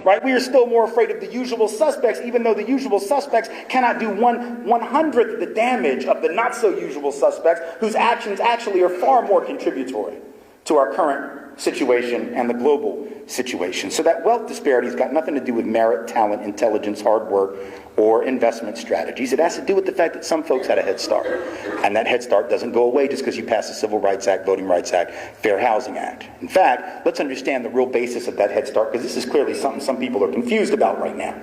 right? We are still more afraid of the usual suspects, even though the usual suspects cannot do 1/100th the damage of the not so usual suspects, whose actions actually are far more contributory to our current situation and the global situation. So that wealth disparity has got nothing to do with merit, talent, intelligence, hard work, or investment strategies. It has to do with the fact that some folks had a head start. And that head start doesn't go away just because you pass the Civil Rights Act, Voting Rights Act, Fair Housing Act. In fact, let's understand the real basis of that head start, because this is clearly something some people are confused about right now.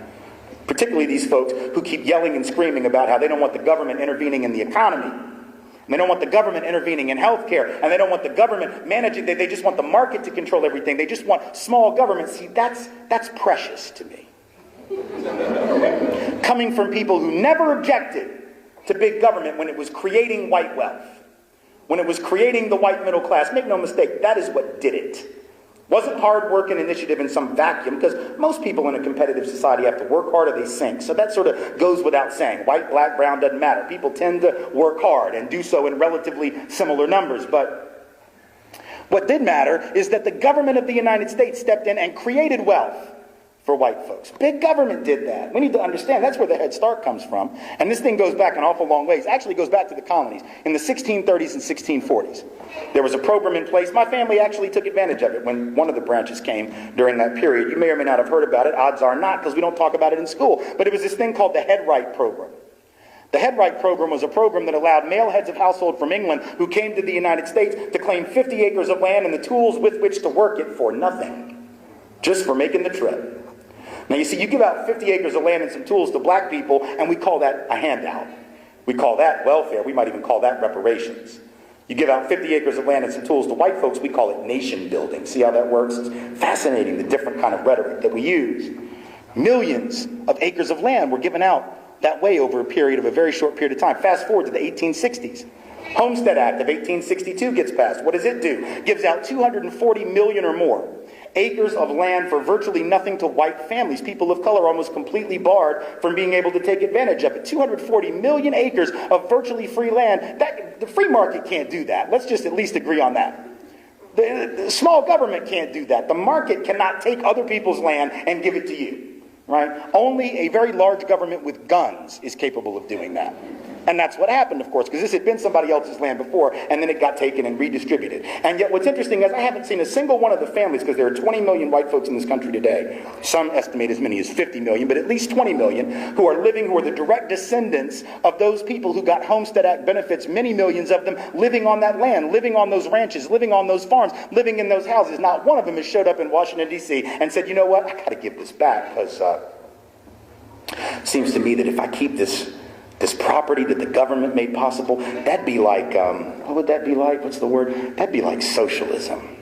Particularly these folks who keep yelling and screaming about how they don't want the government intervening in the economy. And they don't want the government intervening in healthcare, and they don't want the government managing. They just want the market to control everything. They just want small government. See, that's precious to me. Coming from people who never objected to big government when it was creating white wealth, when it was creating the white middle class. Make no mistake, that is what did it. Wasn't hard work and initiative in some vacuum, because most people in a competitive society have to work hard or they sink. So that sort of goes without saying. White, black, brown, doesn't matter. People tend to work hard and do so in relatively similar numbers. But what did matter is that the government of the United States stepped in and created wealth for white folks. Big government did that. We need to understand that's where the Head Start comes from. And this thing goes back an awful long ways. Actually, it goes back to the colonies. In the 1630s and 1640s, there was a program in place. My family actually took advantage of it when one of the branches came during that period. You may or may not have heard about it. Odds are not, because we don't talk about it in school. But it was this thing called the Head Right program. The Head Right program was a program that allowed male heads of household from England who came to the United States to claim 50 acres of land and the tools with which to work it for nothing, just for making the trip. Now, you see, you give out 50 acres of land and some tools to black people, and we call that a handout. We call that welfare. We might even call that reparations. You give out 50 acres of land and some tools to white folks, we call it nation building. See how that works? It's fascinating, the different kind of rhetoric that we use. Millions of acres of land were given out that way over a period of a very short period of time. Fast forward to the 1860s. Homestead Act of 1862 gets passed. What does it do? Gives out 240 million or more acres of land for virtually nothing to white families. People of color almost completely barred from being able to take advantage of it. 240 million acres of virtually free land. The free market can't do that. Let's just at least agree on that. The small government can't do that. The market cannot take other people's land and give it to you. Right? Only a very large government with guns is capable of doing that. And that's what happened, of course, because this had been somebody else's land before, and then it got taken and redistributed. And yet what's interesting is I haven't seen a single one of the families, because there are 20 million white folks in this country today. Some estimate as many as 50 million, but at least 20 million who are the direct descendants of those people who got Homestead Act benefits, many millions of them living on that land, living on those ranches, living on those farms, living in those houses. Not one of them has showed up in Washington, D.C. and said, you know what, I got to give this back, because it seems to me that if I keep this property that the government made possible, that'd be like, what would that be like? What's the word? That'd be like socialism.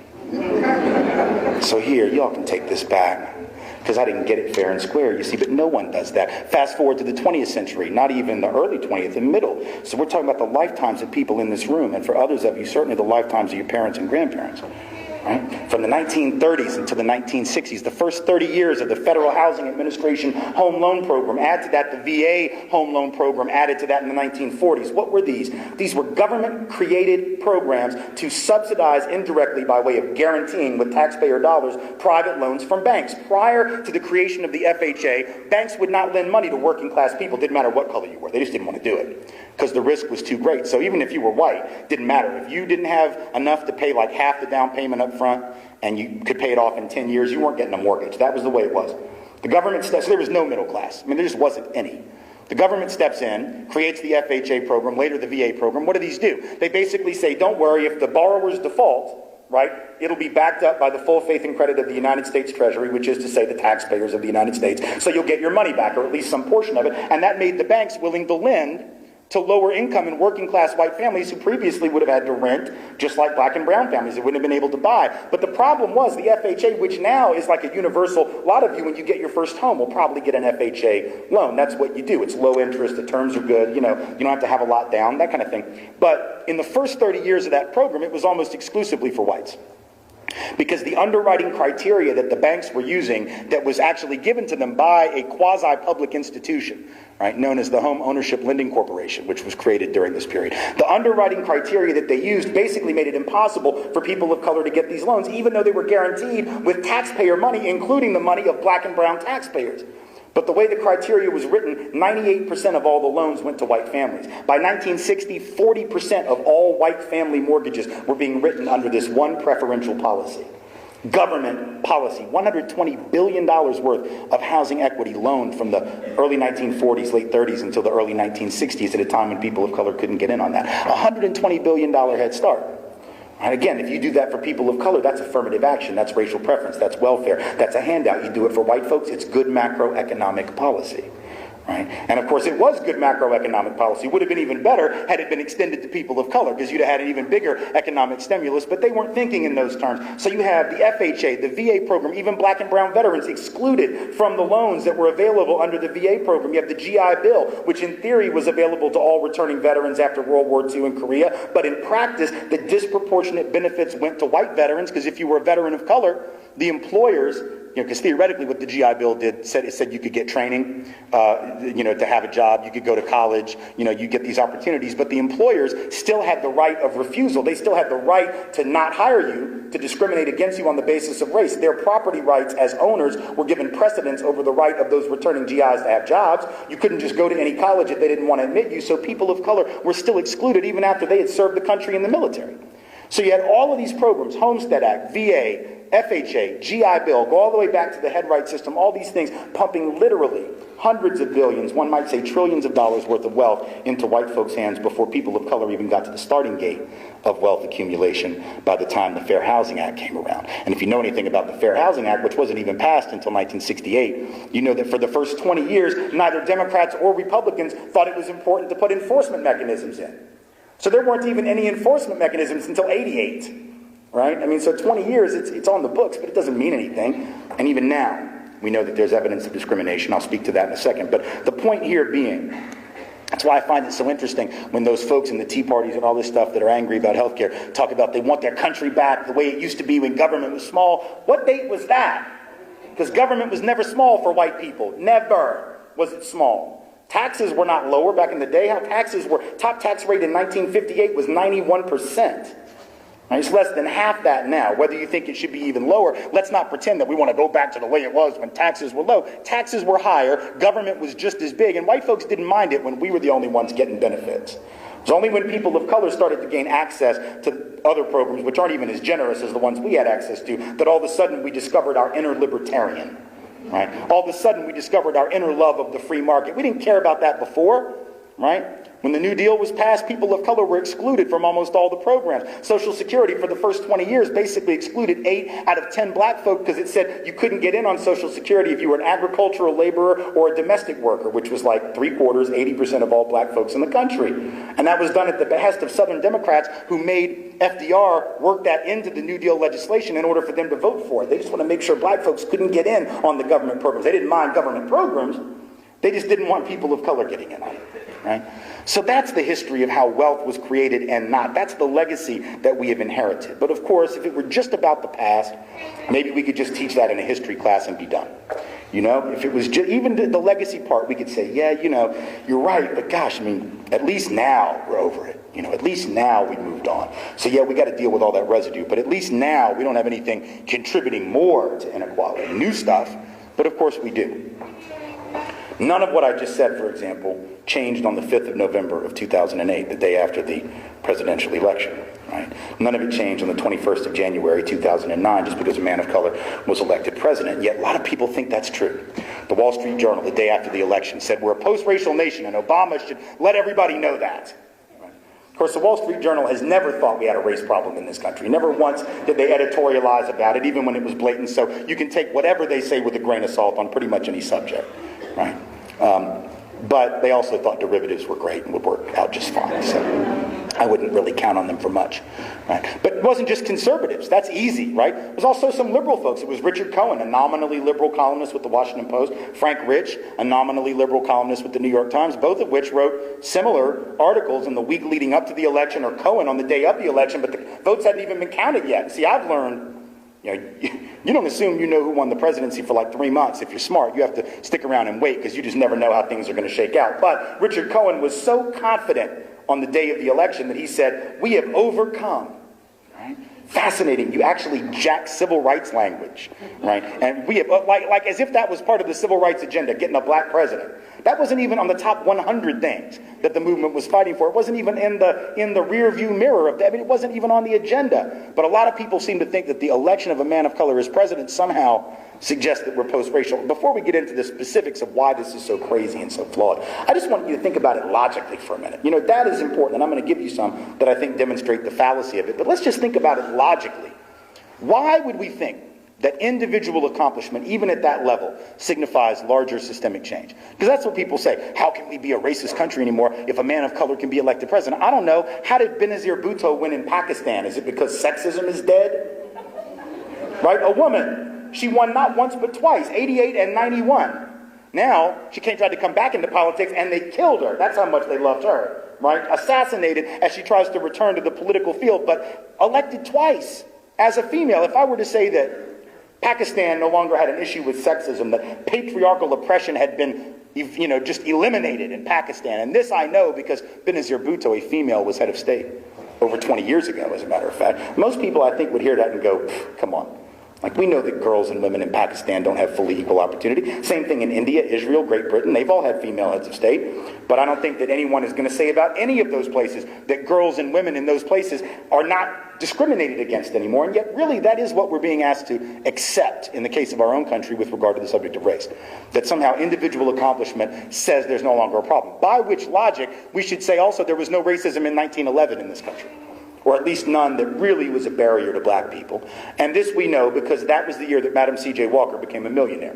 So here, y'all can take this back, because I didn't get it fair and square, you see, but no one does that. Fast forward to the 20th century, not even the early 20th, the middle. So we're talking about the lifetimes of people in this room, and for others of you, certainly the lifetimes of your parents and grandparents. Right? From the 1930s until the 1960s, the first 30 years of the Federal Housing Administration Home Loan Program, add to that the VA Home Loan Program, added to that in the 1940s. What were these? These were government-created programs to subsidize indirectly by way of guaranteeing with taxpayer dollars private loans from banks. Prior to the creation of the FHA, banks would not lend money to working-class people. Didn't matter what color you were. They just didn't want to do it because the risk was too great. So even if you were white, didn't matter. If you didn't have enough to pay like half the down payment up front and you could pay it off in 10 years, you weren't getting a mortgage. That was the way it was. The government steps, so there was no middle class. I mean, there just wasn't any. The government steps in, creates the FHA program, later the VA program. What do these do? They basically say, don't worry, if the borrowers default, right, it'll be backed up by the full faith and credit of the United States Treasury, which is to say the taxpayers of the United States. So you'll get your money back, or at least some portion of it. And that made the banks willing to lend to lower income and working class white families who previously would have had to rent, just like black and brown families that wouldn't have been able to buy. But the problem was the FHA, which now is like a universal, a lot of you when you get your first home will probably get an FHA loan. That's what you do. It's low interest, the terms are good, you don't have to have a lot down, that kind of thing. But in the first 30 years of that program, it was almost exclusively for whites. Because the underwriting criteria that the banks were using that was actually given to them by a quasi-public institution, right, known as the Home Ownership Lending Corporation, which was created during this period. The underwriting criteria that they used basically made it impossible for people of color to get these loans, even though they were guaranteed with taxpayer money, including the money of black and brown taxpayers. But the way the criteria was written, 98% of all the loans went to white families. By 1960, 40% of all white family mortgages were being written under this one preferential policy. Government policy, $120 billion worth of housing equity loaned from the early 1940s, late 30s until the early 1960s, at a time when people of color couldn't get in on that. $120 billion head start. And again, if you do that for people of color, that's affirmative action, that's racial preference, that's welfare, that's a handout. You do it for white folks, it's good macroeconomic policy. Right? And of course, it was good macroeconomic policy. It would have been even better had it been extended to people of color, because you'd have had an even bigger economic stimulus, but they weren't thinking in those terms. So you have the FHA, the VA program, even black and brown veterans excluded from the loans that were available under the VA program. You have the GI Bill, which in theory was available to all returning veterans after World War II in Korea, but in practice, the disproportionate benefits went to white veterans, because if you were a veteran of color, the employers, because theoretically what the GI Bill did, said you could get training, to have a job, you could go to college, you get these opportunities, but the employers still had the right of refusal. They still had the right to not hire you, to discriminate against you on the basis of race. Their property rights as owners were given precedence over the right of those returning GIs to have jobs. You couldn't just go to any college if they didn't want to admit you, so people of color were still excluded even after they had served the country in the military. So you had all of these programs, Homestead Act, VA, FHA, GI Bill, go all the way back to the head right system, all these things pumping literally hundreds of billions, one might say trillions of dollars worth of wealth into white folks' hands before people of color even got to the starting gate of wealth accumulation by the time the Fair Housing Act came around. And if you know anything about the Fair Housing Act, which wasn't even passed until 1968, you know that for the first 20 years, neither Democrats or Republicans thought it was important to put enforcement mechanisms in. So there weren't even any enforcement mechanisms until 88. Right? I mean, so 20 years, it's on the books, but it doesn't mean anything. And even now, we know that there's evidence of discrimination. I'll speak to that in a second. But the point here being, that's why I find it so interesting when those folks in the Tea Parties and all this stuff that are angry about healthcare talk about they want their country back the way it used to be when government was small. What date was that? Because government was never small for white people. Never was it small. Taxes were not lower back in the day. How taxes were, top tax rate in 1958 was 91%. It's less than half that now. Whether you think it should be even lower, let's not pretend that we want to go back to the way it was when taxes were low. Taxes were higher, government was just as big, and white folks didn't mind it when we were the only ones getting benefits. It was only when people of color started to gain access to other programs, which aren't even as generous as the ones we had access to, that all of a sudden we discovered our inner libertarian. Right? All of a sudden we discovered our inner love of the free market. We didn't care about that before. Right? When the New Deal was passed, people of color were excluded from almost all the programs. Social Security for the first 20 years basically excluded 8 out of 10 black folk because it said you couldn't get in on Social Security if you were an agricultural laborer or a domestic worker, which was like 3/4, 80% of all black folks in the country. And that was done at the behest of Southern Democrats who made FDR work that into the New Deal legislation in order for them to vote for it. They just want to make sure black folks couldn't get in on the government programs. They didn't mind government programs. They just didn't want people of color getting in on it. Right? So that's the history of how wealth was created and not. That's the legacy that we have inherited. But of course, if it were just about the past, maybe we could just teach that in a history class and be done. If it was even the legacy part, we could say, yeah, you're right, but gosh, at least now we're over it. At least now we've moved on. So yeah, we got to deal with all that residue, but at least now we don't have anything contributing more to inequality. New stuff, but of course we do. None of what I just said, for example, changed on the 5th of November of 2008, the day after the presidential election. Right? None of it changed on the 21st of January 2009 just because a man of color was elected president. Yet a lot of people think that's true. The Wall Street Journal, the day after the election, said we're a post-racial nation and Obama should let everybody know that. Of course, the Wall Street Journal has never thought we had a race problem in this country. Never once did they editorialize about it, even when it was blatant. So you can take whatever they say with a grain of salt on pretty much any subject. Right? But they also thought derivatives were great and would work out just fine. So I wouldn't really count on them for much. Right? But it wasn't just conservatives. That's easy, right? There was also some liberal folks. It was Richard Cohen, a nominally liberal columnist with the Washington Post. Frank Rich, a nominally liberal columnist with the New York Times, both of which wrote similar articles in the week leading up to the election, or Cohen on the day of the election, but the votes hadn't even been counted yet. See, I've learned You know, you don't assume you know who won the presidency for like 3 months. If you're smart, you have to stick around and wait because you just never know how things are going to shake out. But Richard Cohen was so confident on the day of the election that he said, "We have overcome." Right? Fascinating. You actually jack civil rights language, right? And we have, like as if that was part of the civil rights agenda, getting a black president. That wasn't even on the top 100 things that the movement was fighting for. It wasn't even in the rear view mirror of that. I mean, it wasn't even on the agenda. But a lot of people seem to think that the election of a man of color as president somehow suggests that we're post-racial. Before we get into the specifics of why this is so crazy and so flawed, I just want you to think about it logically for a minute. You know, that is important, and I'm going to give you some that I think demonstrate the fallacy of it. But let's just think about it logically. Why would we think that individual accomplishment, even at that level, signifies larger systemic change? Because that's what people say. How can we be a racist country anymore if a man of color can be elected president? I don't know. How did Benazir Bhutto win in Pakistan? Is it because sexism is dead? Right? A woman, she won not once but twice, 88 and 91. Now, she tried to come back into politics and they killed her. That's how much they loved her. Right? Assassinated as she tries to return to the political field, but elected twice as a female. If I were to say that Pakistan no longer had an issue with sexism, that patriarchal oppression had been, just eliminated in Pakistan. And this I know because Benazir Bhutto, a female, was head of state over 20 years ago, as a matter of fact. Most people, I think, would hear that and go, come on. Like, we know that girls and women in Pakistan don't have fully equal opportunity. Same thing in India, Israel, Great Britain. They've all had female heads of state. But I don't think that anyone is going to say about any of those places that girls and women in those places are not discriminated against anymore. And yet, really, that is what we're being asked to accept in the case of our own country with regard to the subject of race. That somehow individual accomplishment says there's no longer a problem. By which logic, we should say also there was no racism in 1911 in this country. Or at least none that really was a barrier to black people. And this we know because that was the year that Madam C.J. Walker became a millionaire.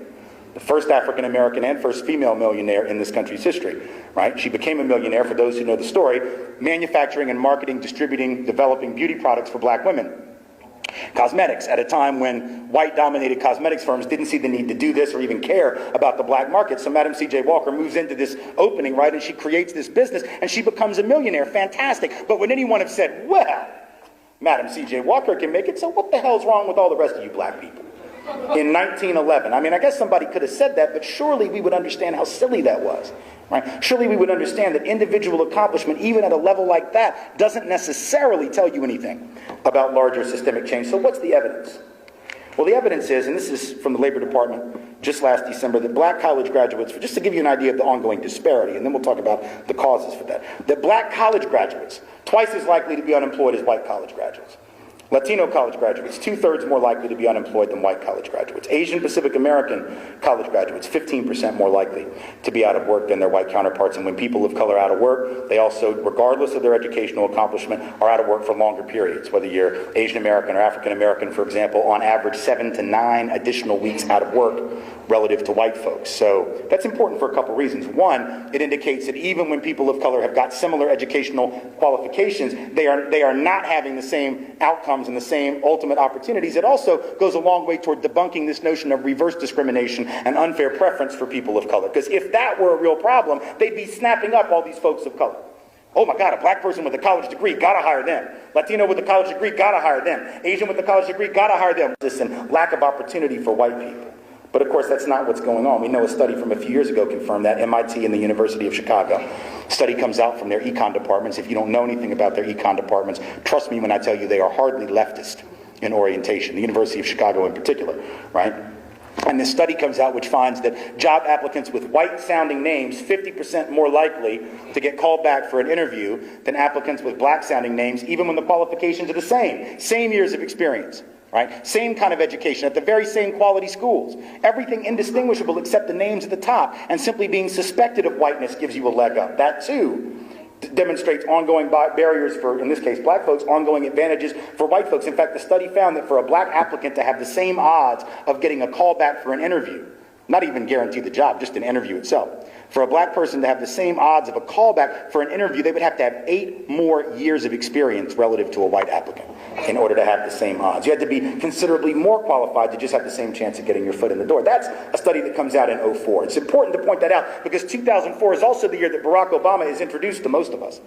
The first African-American and first female millionaire in this country's history, right? She became a millionaire, for those who know the story, manufacturing and marketing, distributing, developing beauty products for black women. Cosmetics, at a time when white-dominated cosmetics firms didn't see the need to do this or even care about the black market. So Madam C.J. Walker moves into this opening, right, and she creates this business, and she becomes a millionaire. Fantastic. But would anyone have said, well, Madam C.J. Walker can make it, so what the hell's wrong with all the rest of you black people? In 1911. I mean, I guess somebody could have said that, but surely we would understand how silly that was. Right? Surely we would understand that individual accomplishment, even at a level like that, doesn't necessarily tell you anything about larger systemic change. So what's the evidence? Well, the evidence is, and this is from the Labor Department just last December, that black college graduates, just to give you an idea of the ongoing disparity, and then we'll talk about the causes for that black college graduates, twice as likely to be unemployed as white college graduates. Latino college graduates, 2/3 more likely to be unemployed than white college graduates. Asian Pacific American college graduates, 15% more likely to be out of work than their white counterparts. And when people of color are out of work, they also, regardless of their educational accomplishment, are out of work for longer periods. Whether you're Asian American or African American, for example, on average 7 to 9 additional weeks out of work relative to white folks. So that's important for a couple reasons. One, it indicates that even when people of color have got similar educational qualifications, they are not having the same outcomes and the same ultimate opportunities. It also goes a long way toward debunking this notion of reverse discrimination and unfair preference for people of color. Because if that were a real problem, they'd be snapping up all these folks of color. Oh my God, a black person with a college degree, gotta hire them. Latino with a college degree, gotta hire them. Asian with a college degree, gotta hire them. This and lack of opportunity for white people. But of course, that's not what's going on. We know a study from a few years ago confirmed that. MIT and the University of Chicago. Study comes out from their econ departments. If you don't know anything about their econ departments, trust me when I tell you they are hardly leftist in orientation. The University of Chicago in particular, right? And this study comes out which finds that job applicants with white-sounding names 50% more likely to get called back for an interview than applicants with black-sounding names, even when the qualifications are the same. Same years of experience. Right? Same kind of education at the very same quality schools. Everything indistinguishable except the names at the top, and simply being suspected of whiteness gives you a leg up. That too demonstrates ongoing barriers for, in this case, black folks, ongoing advantages for white folks. In fact, the study found that for a black applicant to have the same odds of getting a call back for an interview, not even guarantee the job, just an interview itself. For a black person to have the same odds of a callback for an interview, they would have to have 8 more years of experience relative to a white applicant in order to have the same odds. You had to be considerably more qualified to just have the same chance of getting your foot in the door. That's a study that comes out in 2004. It's important to point that out because 2004 is also the year that Barack Obama is introduced to most of us.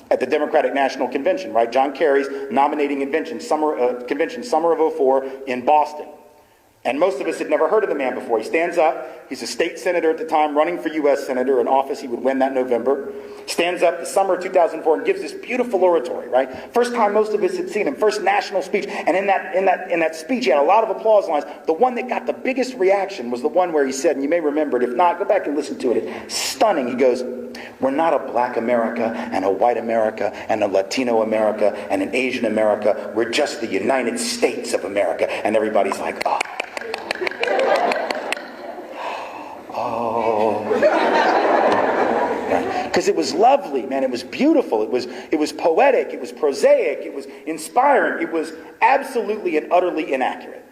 at the Democratic National Convention, right? John Kerry's nominating convention, summer of '04 in Boston. And most of us had never heard of the man before. He stands up. He's a state senator at the time, running for U.S. senator, an office he would win that November. Stands up the summer of 2004 and gives this beautiful oratory, right? First time most of us had seen him, first national speech. And in that speech, he had a lot of applause lines. The one that got the biggest reaction was the one where he said, and you may remember it, if not, go back and listen to it. It's stunning. He goes, "We're not a black America and a white America and a Latino America and an Asian America. We're just the United States of America." And everybody's like, oh. Because it was lovely, man. It was beautiful. It was poetic. It was prosaic. It was inspiring. It was absolutely and utterly inaccurate.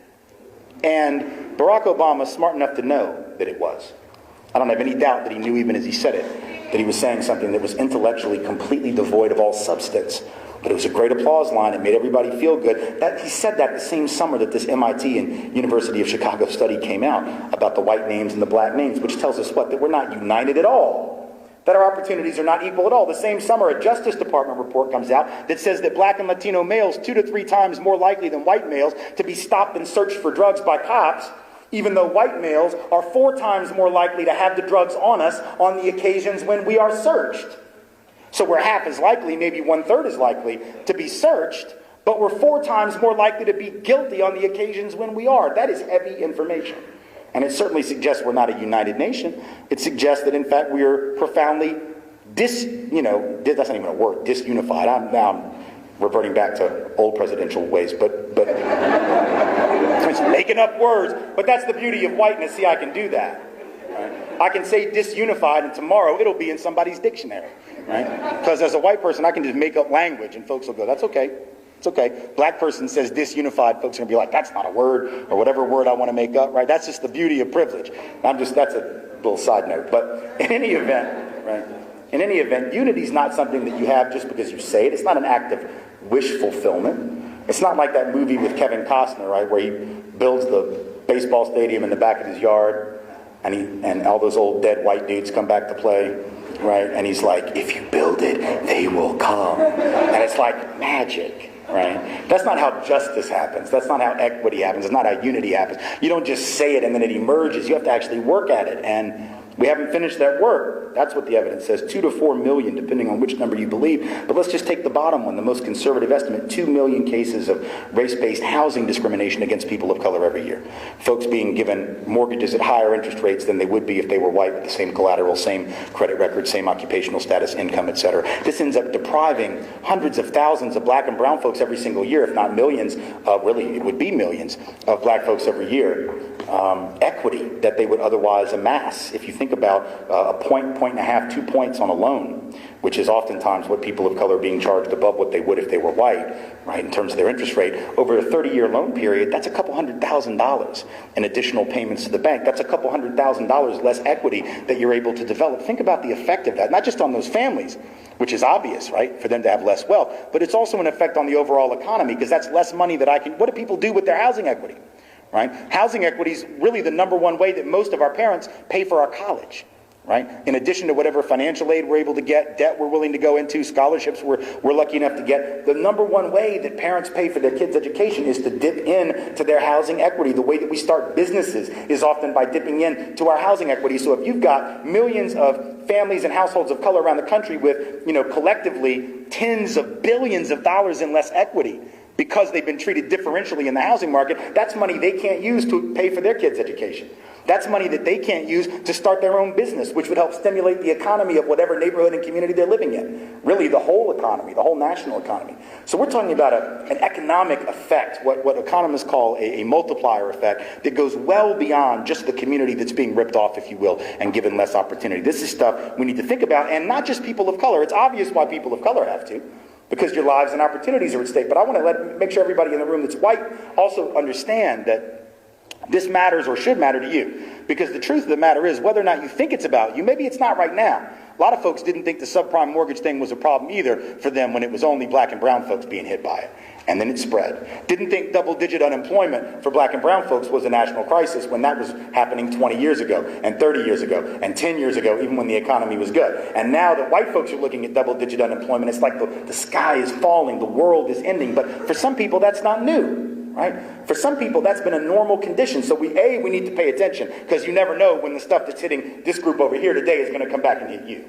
And Barack Obama, smart enough to know that it was. I don't have any doubt that he knew, even as he said it, that he was saying something that was intellectually completely devoid of all substance. But it was a great applause line. It made everybody feel good. He said that the same summer that this MIT and University of Chicago study came out about the white names and the black names, which tells us what? That we're not united at all. That our opportunities are not equal at all. The same summer, a Justice Department report comes out that says that black and Latino males 2 to 3 times more likely than white males to be stopped and searched for drugs by cops, even though white males are 4 times more likely to have the drugs on us on the occasions when we are searched. So we're half as likely, maybe 1/3 as likely, to be searched, but we're 4 times more likely to be guilty on the occasions when we are. That is heavy information. And it certainly suggests we're not a united nation. It suggests that, in fact, we are profoundly that's not even a word, disunified. I'm reverting back to old presidential ways, but it's making up words. But that's the beauty of whiteness. See, I can do that. Right? I can say disunified, and tomorrow it'll be in somebody's dictionary. Right? Because as a white person, I can just make up language, and folks will go, "That's okay. It's okay." Black person says disunified, folks are going to be like, "That's not a word," or whatever word I want to make up, right? That's just the beauty of privilege. That's a little side note. But in any event, right? In any event, unity is not something that you have just because you say it. It's not an act of wish fulfillment. It's not like that movie with Kevin Costner, right, where he builds the baseball stadium in the back of his yard, and all those old dead white dudes come back to play. Right? And he's like, "If you build it, they will come." And it's like magic, right? That's not how justice happens. That's not how equity happens. It's not how unity happens. You don't just say it and then it emerges. You have to actually work at it. And we haven't finished that work. That's what the evidence says. 2 to 4 million, depending on which number you believe. But let's just take the bottom one, the most conservative estimate. 2 million cases of race-based housing discrimination against people of color every year. Folks being given mortgages at higher interest rates than they would be if they were white, with the same collateral, same credit record, same occupational status, income, etc. This ends up depriving hundreds of thousands of black and brown folks every single year, if not millions, really it would be millions, of black folks every year. Equity that they would otherwise amass. If you think about a point and a half, 2 points on a loan, which is oftentimes what people of color are being charged above what they would if they were white, right, in terms of their interest rate, over a 30-year loan period, that's a couple $100,000 in additional payments to the bank. That's a couple $100,000 less equity that you're able to develop. Think about the effect of that, not just on those families, which is obvious, right, for them to have less wealth, but it's also an effect on the overall economy, because that's less money that what do people do with their housing equity? Right? Housing equity is really the number one way that most of our parents pay for our college. Right? In addition to whatever financial aid we're able to get, debt we're willing to go into, scholarships we're lucky enough to get, the number one way that parents pay for their kids' education is to dip in to their housing equity. The way that we start businesses is often by dipping in to our housing equity. So if you've got millions of families and households of color around the country with, collectively tens of billions of dollars in less equity, because they've been treated differentially in the housing market, that's money they can't use to pay for their kids' education. That's money that they can't use to start their own business, which would help stimulate the economy of whatever neighborhood and community they're living in. Really, the whole economy, the whole national economy. So we're talking about an economic effect, what economists call a multiplier effect, that goes well beyond just the community that's being ripped off, if you will, and given less opportunity. This is stuff we need to think about, and not just people of color. It's obvious why people of color have to, because your lives and opportunities are at stake. But I want to make sure everybody in the room that's white also understand that this matters, or should matter to you. Because the truth of the matter is, whether or not you think it's about you, maybe it's not right now. A lot of folks didn't think the subprime mortgage thing was a problem either for them when it was only black and brown folks being hit by it. And then it spread. Didn't think double-digit unemployment for black and brown folks was a national crisis when that was happening 20 years ago, and 30 years ago, and 10 years ago, even when the economy was good. And now that white folks are looking at double-digit unemployment, it's like the sky is falling, the world is ending. But for some people, that's not new, right? For some people, that's been a normal condition. So we need to pay attention, because you never know when the stuff that's hitting this group over here today is going to come back and hit you.